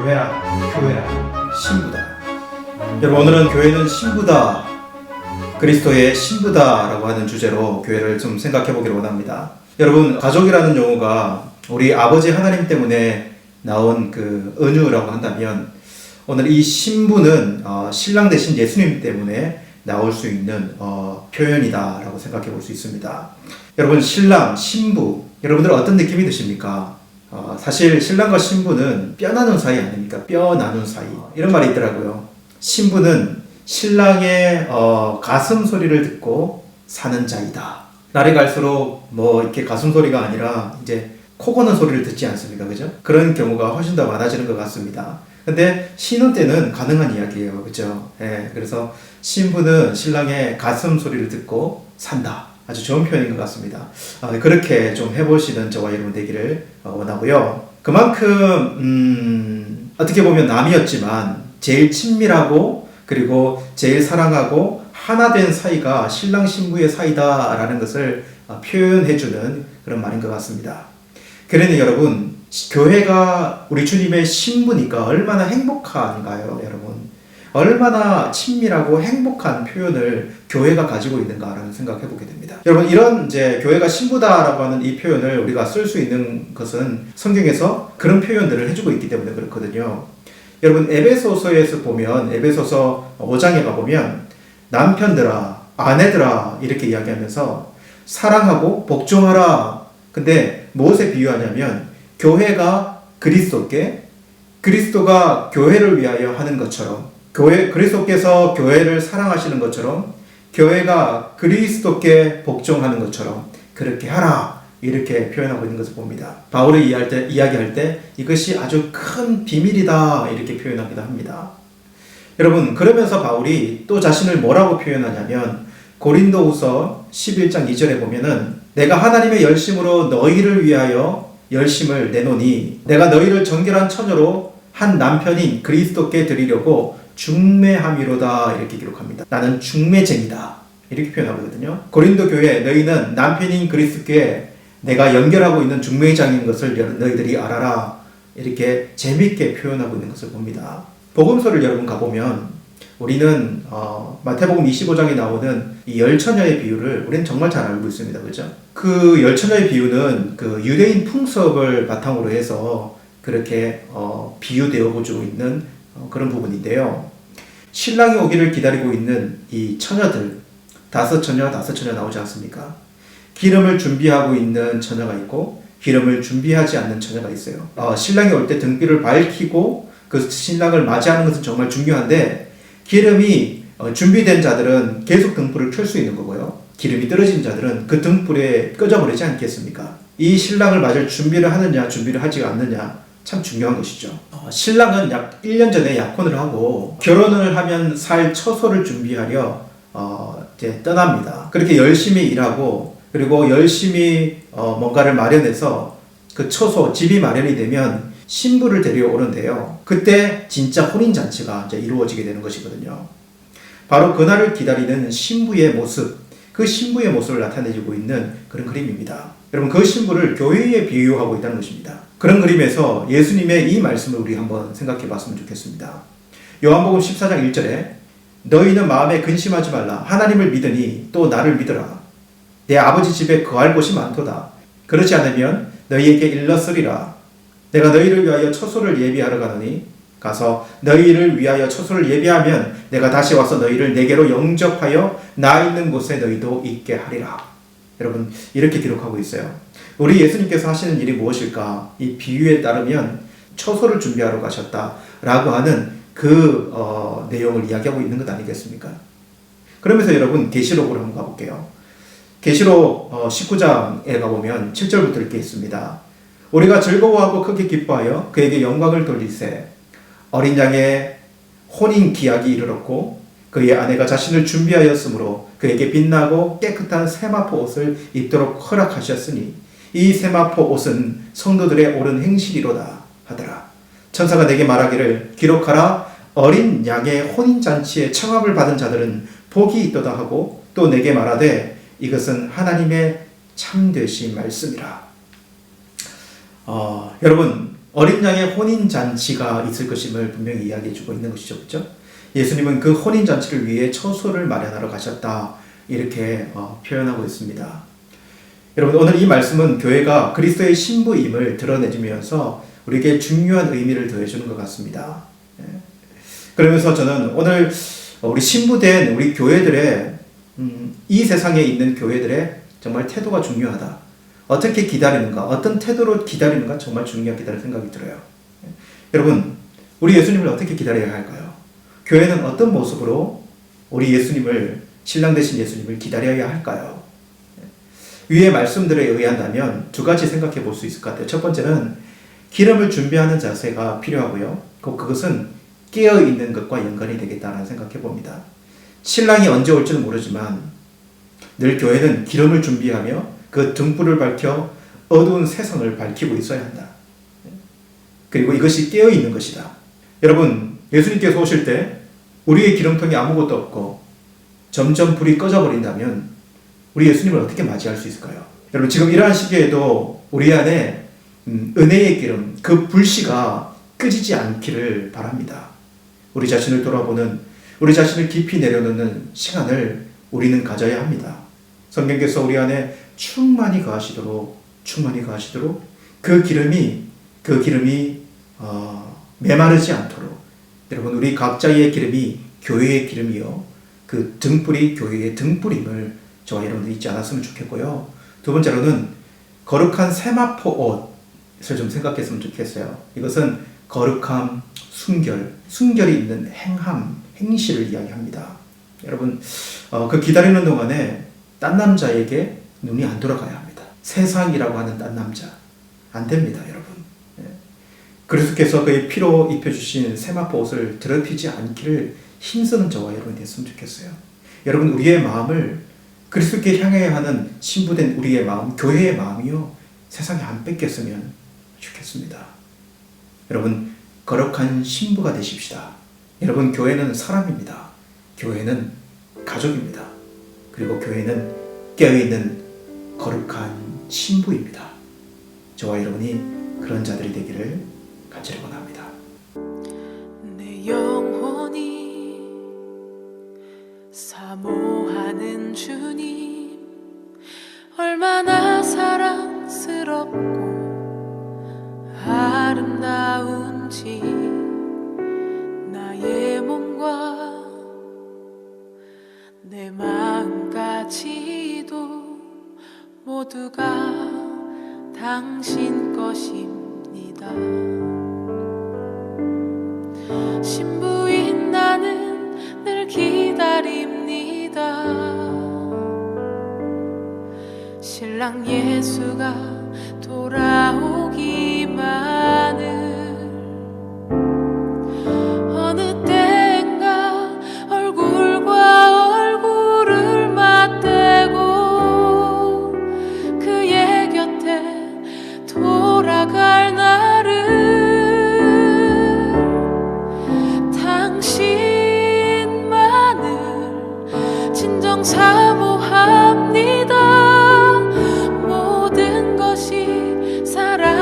교회란 신부다. 여러분, 오늘은 교회는 신부다, 그리스도의 신부다라고 하는 주제로 교회를 좀 생각해 보기를 원합니다. 여러분, 가족이라는 용어가 우리 아버지 하나님 때문에 나온 그 은유라고 한다면, 오늘 이 신부는 신랑 대신 예수님 때문에 나올 수 있는 표현이다라고 생각해 볼 수 있습니다. 여러분, 신랑, 신부, 여러분들 어떤 느낌이 드십니까? 사실 신랑과 신부는 뼈 나눈 사이 아닙니까? 뼈 나눈 사이, 이런 말이 있더라고요. 신부는 신랑의 가슴 소리를 듣고 사는 자이다. 날이 갈수록 이렇게 가슴 소리가 아니라 이제 코 고는 소리를 듣지 않습니까? 그죠? 그런 경우가 훨씬 더 많아지는 것 같습니다. 근데 신혼 때는 가능한 이야기예요. 그죠? 예, 그래서 신부는 신랑의 가슴 소리를 듣고 산다. 아주 좋은 표현인 것 같습니다. 그렇게 좀 해보시는 저와 여러분 되기를 원하고요. 그만큼 어떻게 보면 남이었지만 제일 친밀하고 그리고 제일 사랑하고 하나 된 사이가 신랑 신부의 사이다라는 것을 표현해주는 그런 말인 것 같습니다. 그러니 여러분, 교회가 우리 주님의 신부니까 얼마나 행복한가요, 여러분? 얼마나 친밀하고 행복한 표현을 교회가 가지고 있는가라는 생각을 해보게 됩니다. 여러분, 이런 이제 교회가 신부다라고 하는 이 표현을 우리가 쓸 수 있는 것은 성경에서 그런 표현들을 해주고 있기 때문에 그렇거든요. 여러분, 에베소서에서 보면, 에베소서 5장에 가보면 남편들아, 아내들아 이렇게 이야기하면서 사랑하고 복종하라. 근데 무엇에 비유하냐면 교회가 그리스도께, 그리스도가 교회를 위하여 하는 것처럼, 그리스도께서 교회를 사랑하시는 것처럼 교회가 그리스도께 복종하는 것처럼 그렇게 하라, 이렇게 표현하고 있는 것을 봅니다. 바울이 이야기할 때 이것이 아주 큰 비밀이다, 이렇게 표현하기도 합니다. 여러분, 그러면서 바울이 또 자신을 뭐라고 표현하냐면 고린도후서 11장 2절에 보면은 내가 하나님의 열심으로 너희를 위하여 열심을 내노니 내가 너희를 정결한 처녀로 한 남편인 그리스도께 드리려고 중매함이로다, 이렇게 기록합니다. 나는 중매쟁이다, 이렇게 표현하거든요. 고린도 교회, 너희는 남편인 그리스도께 내가 연결하고 있는 중매장인 것을 너희들이 알아라, 이렇게 재미있게 표현하고 있는 것을 봅니다. 복음서를 여러분 가보면 우리는 마태복음 25장에 나오는 이 열처녀의 비유를 우리는 정말 잘 알고 있습니다. 그렇죠? 그 열처녀의 비유는 그 유대인 풍습을 바탕으로 해서 그렇게 비유되어 보고 있는 그런 부분인데요. 신랑이 오기를 기다리고 있는 이 처녀들, 다섯 처녀 나오지 않습니까? 기름을 준비하고 있는 처녀가 있고 기름을 준비하지 않는 처녀가 있어요. 신랑이 올 때 등불을 밝히고 그 신랑을 맞이하는 것은 정말 중요한데, 기름이 준비된 자들은 계속 등불을 켤 수 있는 거고요. 기름이 떨어진 자들은 그 등불에 꺼져버리지 않겠습니까? 이 신랑을 맞을 준비를 하느냐 준비를 하지 않느냐, 참 중요한 것이죠. 신랑은 약 1년 전에 약혼을 하고 결혼을 하면 살 처소를 준비하려 이제 떠납니다. 그렇게 열심히 일하고 그리고 열심히 뭔가를 마련해서 그 처소, 집이 마련이 되면 신부를 데려오는데요. 그때 진짜 혼인잔치가 이제 이루어지게 되는 것이거든요. 바로 그날을 기다리는 신부의 모습, 그 신부의 모습을 나타내주고 있는 그런 그림입니다. 여러분, 그 신부를 교회에 비유하고 있다는 것입니다. 그런 그림에서 예수님의 이 말씀을 우리 한번 생각해 봤으면 좋겠습니다. 요한복음 14장 1절에 너희는 마음에 근심하지 말라. 하나님을 믿으니 또 나를 믿으라. 내 아버지 집에 거할 곳이 많도다. 그렇지 않으면 너희에게 일렀으리라. 내가 너희를 위하여 처소를 예비하러 가노니 가서 너희를 위하여 처소를 예비하면 내가 다시 와서 너희를 내게로 영접하여 나 있는 곳에 너희도 있게 하리라. 여러분, 이렇게 기록하고 있어요. 우리 예수님께서 하시는 일이 무엇일까? 이 비유에 따르면 처소를 준비하러 가셨다라고 하는 그 내용을 이야기하고 있는 것 아니겠습니까? 그러면서 여러분, 계시록으로 한번 가볼게요. 계시록 19장에 가보면 7절부터 이렇게 있습니다. 우리가 즐거워하고 크게 기뻐하여 그에게 영광을 돌리세. 어린 양의 혼인 기약이 이르렀고 그의 아내가 자신을 준비하였으므로 그에게 빛나고 깨끗한 세마포 옷을 입도록 허락하셨으니 이 세마포 옷은 성도들의 옳은 행실이로다 하더라. 천사가 내게 말하기를 기록하라. 어린 양의 혼인잔치에 청함을 받은 자들은 복이 있도다 하고 또 내게 말하되 이것은 하나님의 참되신 말씀이라. 여러분, 어린 양의 혼인잔치가 있을 것임을 분명히 이야기해주고 있는 것이죠. 그렇죠? 예수님은 그 혼인잔치를 위해 처소를 마련하러 가셨다. 이렇게 표현하고 있습니다. 여러분, 오늘 이 말씀은 교회가 그리스도의 신부임을 드러내주면서 우리에게 중요한 의미를 더해주는 것 같습니다. 그러면서 저는 오늘 우리 신부된 우리 교회들의 이 세상에 있는 교회들의 정말 태도가 중요하다. 어떻게 기다리는가, 어떤 태도로 기다리는가 정말 중요하다는 생각이 들어요. 여러분, 우리 예수님을 어떻게 기다려야 할까요? 교회는 어떤 모습으로 우리 예수님을, 신랑 되신 예수님을 기다려야 할까요? 위의 말씀들에 의한다면 두 가지 생각해 볼 수 있을 것 같아요. 첫 번째는 기름을 준비하는 자세가 필요하고요. 그것은 깨어있는 것과 연관이 되겠다는 생각해 봅니다. 신랑이 언제 올지는 모르지만 늘 교회는 기름을 준비하며 그 등불을 밝혀 어두운 세상을 밝히고 있어야 한다. 그리고 이것이 깨어있는 것이다. 여러분, 예수님께서 오실 때 우리의 기름통에 아무것도 없고 점점 불이 꺼져버린다면 우리 예수님을 어떻게 맞이할 수 있을까요? 여러분, 지금 이러한 시기에도 우리 안에 은혜의 기름, 그 불씨가 끄지지 않기를 바랍니다. 우리 자신을 돌아보는, 우리 자신을 깊이 내려놓는 시간을 우리는 가져야 합니다. 성경께서 우리 안에 충만히 거하시도록 그 기름이 메마르지 않도록, 여러분, 우리 각자의 기름이 교회의 기름이요, 그 등불이 교회의 등불임을 저와 여러분들 잊지 않았으면 좋겠고요. 두 번째로는 거룩한 세마포 옷을 좀 생각했으면 좋겠어요. 이것은 거룩함, 순결이 있는 행실을 이야기합니다. 여러분, 그 기다리는 동안에 딴 남자에게 눈이 안 돌아가야 합니다. 세상이라고 하는 딴 남자 안 됩니다, 여러분. 그리스도께서 그의 피로 입혀주신 세마포 옷을 더럽히지 않기를 힘쓰는 저와 여러분이 됐으면 좋겠어요. 여러분, 우리의 마음을 그리스도께 향해야 하는 신부된 우리의 마음, 교회의 마음이요, 세상에 안 뺏겼으면 좋겠습니다. 여러분, 거룩한 신부가 되십시다. 여러분, 교회는 사람입니다. 교회는 가족입니다. 그리고 교회는 깨어있는 거룩한 신부입니다. 저와 여러분이 그런 자들이 되기를 간절히 원합니다. 내 영혼이 사모하는 주님, 얼마나 사랑스럽고 아름다운지, 나의 몸과 내 마음까지도 모두가 당신 것입니다. 신부인 나는 늘 기다립니다. 신랑 예수가 돌아오기만을. 어느 때인가 얼굴과 얼굴을 맞대고 그의 곁에 돌아갈 날을 당신만을 진정 사모합니다. 모든 것이 사랑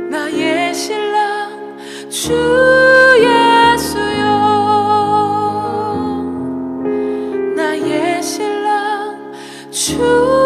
나의 신랑 주 예수여 나의 신랑 주